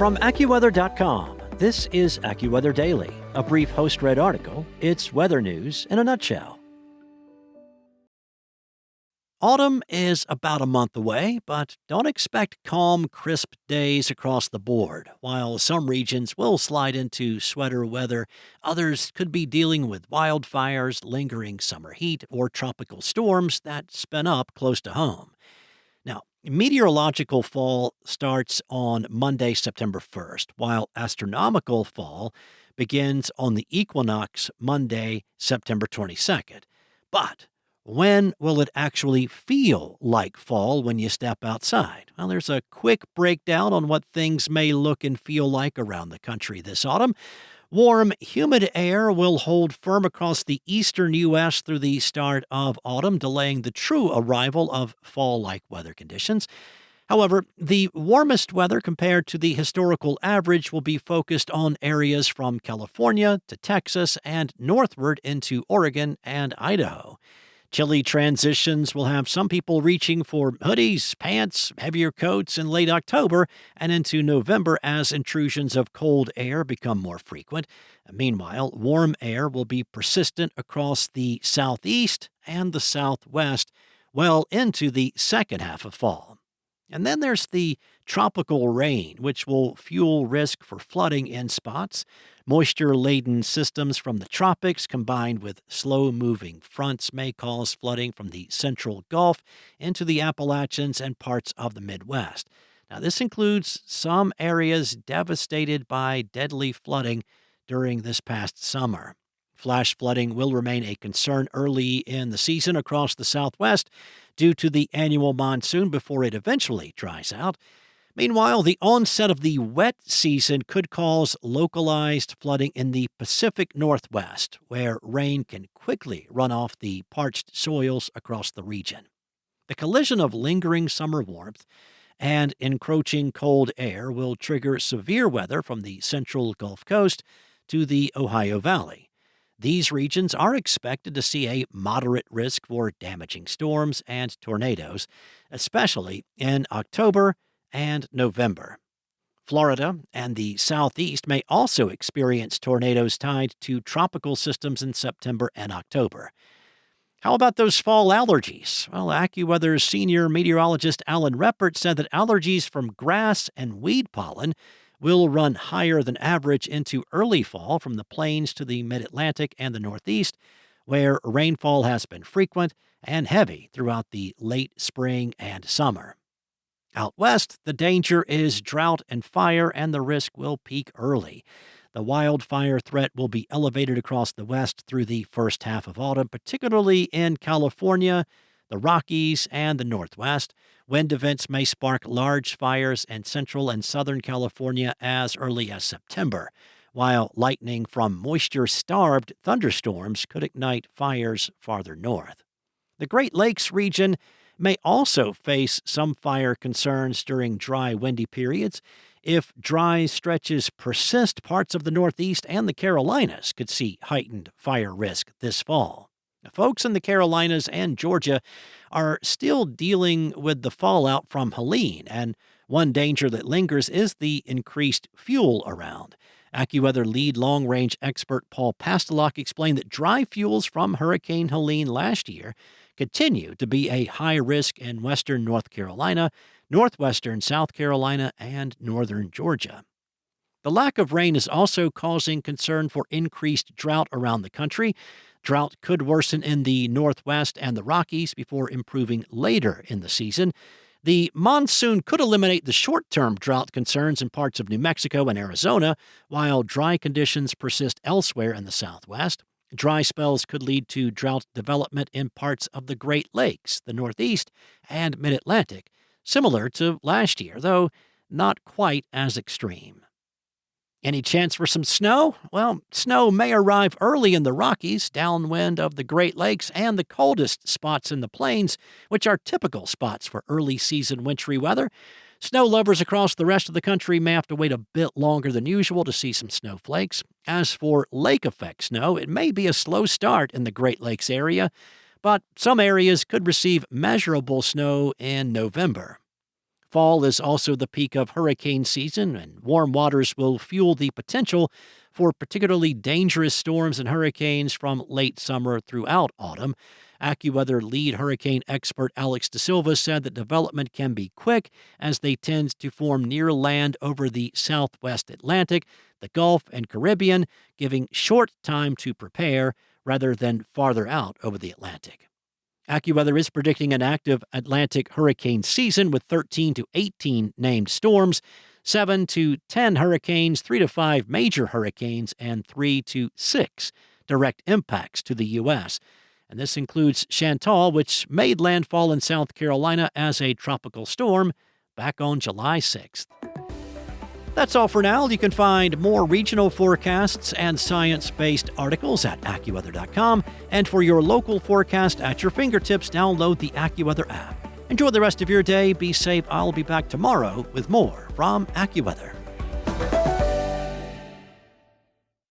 From AccuWeather.com, this is AccuWeather Daily, a brief host-read article. It's weather news in a nutshell. Autumn is about a month away, but don't expect calm, crisp days across the board. While some regions will slide into sweater weather, others could be dealing with wildfires, lingering summer heat, or tropical storms that spin up close to home. Now, meteorological fall starts on Monday, September 1st, while astronomical fall begins on the equinox Monday, September 22nd. But when will it actually feel like fall when you step outside? Well, there's a quick breakdown on what things may look and feel like around the country this autumn. Warm, humid air will hold firm across the eastern U.S. through the start of autumn, delaying the true arrival of fall-like weather conditions. However, the warmest weather compared to the historical average will be focused on areas from California to Texas and northward into Oregon and Idaho. Chilly transitions will have some people reaching for hoodies, pants, heavier coats in late October and into November as intrusions of cold air become more frequent. Meanwhile, warm air will be persistent across the southeast and the southwest well into the second half of fall. And then there's the tropical rain, which will fuel risk for flooding in spots. Moisture-laden systems from the tropics combined with slow-moving fronts may cause flooding from the central Gulf into the Appalachians and parts of the Midwest. Now, this includes some areas devastated by deadly flooding during this past summer. Flash flooding will remain a concern early in the season across the Southwest due to the annual monsoon before it eventually dries out. Meanwhile, the onset of the wet season could cause localized flooding in the Pacific Northwest, where rain can quickly run off the parched soils across the region. The collision of lingering summer warmth and encroaching cold air will trigger severe weather from the central Gulf Coast to the Ohio Valley. These regions are expected to see a moderate risk for damaging storms and tornadoes, especially in October and November. Florida and the Southeast may also experience tornadoes tied to tropical systems in September and October. How about those fall allergies? Well, AccuWeather's senior meteorologist Alan Reppert said that allergies from grass and weed pollen will run higher than average into early fall from the plains to the mid-Atlantic and the Northeast, where rainfall has been frequent and heavy throughout the late spring and summer. Out west, the danger is drought and fire, and the risk will peak early. The wildfire threat will be elevated across the west through the first half of autumn, particularly in California, the Rockies, and the Northwest. Wind events may spark large fires in central and southern California as early as September, while lightning from moisture-starved thunderstorms could ignite fires farther north. The Great Lakes region may also face some fire concerns during dry, windy periods. If dry stretches persist, parts of the Northeast and the Carolinas could see heightened fire risk this fall. Folks in the Carolinas and Georgia are still dealing with the fallout from Helene, and one danger that lingers is the increased fuel around. AccuWeather lead long-range expert Paul Pastelok explained that dry fuels from Hurricane Helene last year continue to be a high risk in western North Carolina, northwestern South Carolina, and northern Georgia. The lack of rain is also causing concern for increased drought around the country. Drought could worsen in the Northwest and the Rockies before improving later in the season. The monsoon could eliminate the short-term drought concerns in parts of New Mexico and Arizona, while dry conditions persist elsewhere in the Southwest. Dry spells could lead to drought development in parts of the Great Lakes, the Northeast, and Mid-Atlantic, similar to last year, though not quite as extreme. Any chance for some snow? Well, snow may arrive early in the Rockies, downwind of the Great Lakes, and the coldest spots in the plains, which are typical spots for early-season wintry weather. Snow lovers across the rest of the country may have to wait a bit longer than usual to see some snowflakes. As for lake-effect snow, it may be a slow start in the Great Lakes area, but some areas could receive measurable snow in November. Fall is also the peak of hurricane season, and warm waters will fuel the potential for particularly dangerous storms and hurricanes from late summer throughout autumn. AccuWeather lead hurricane expert Alex De Silva said that development can be quick as they tend to form near land over the southwest Atlantic, the Gulf, and Caribbean, giving short time to prepare rather than farther out over the Atlantic. AccuWeather is predicting an active Atlantic hurricane season with 13 to 18 named storms, 7 to 10 hurricanes, 3 to 5 major hurricanes, and 3 to 6 direct impacts to the U.S. And this includes Chantal, which made landfall in South Carolina as a tropical storm back on July 6th. That's all for now. You can find more regional forecasts and science-based articles at AccuWeather.com. And for your local forecast at your fingertips, download the AccuWeather app. Enjoy the rest of your day. Be safe. I'll be back tomorrow with more from AccuWeather.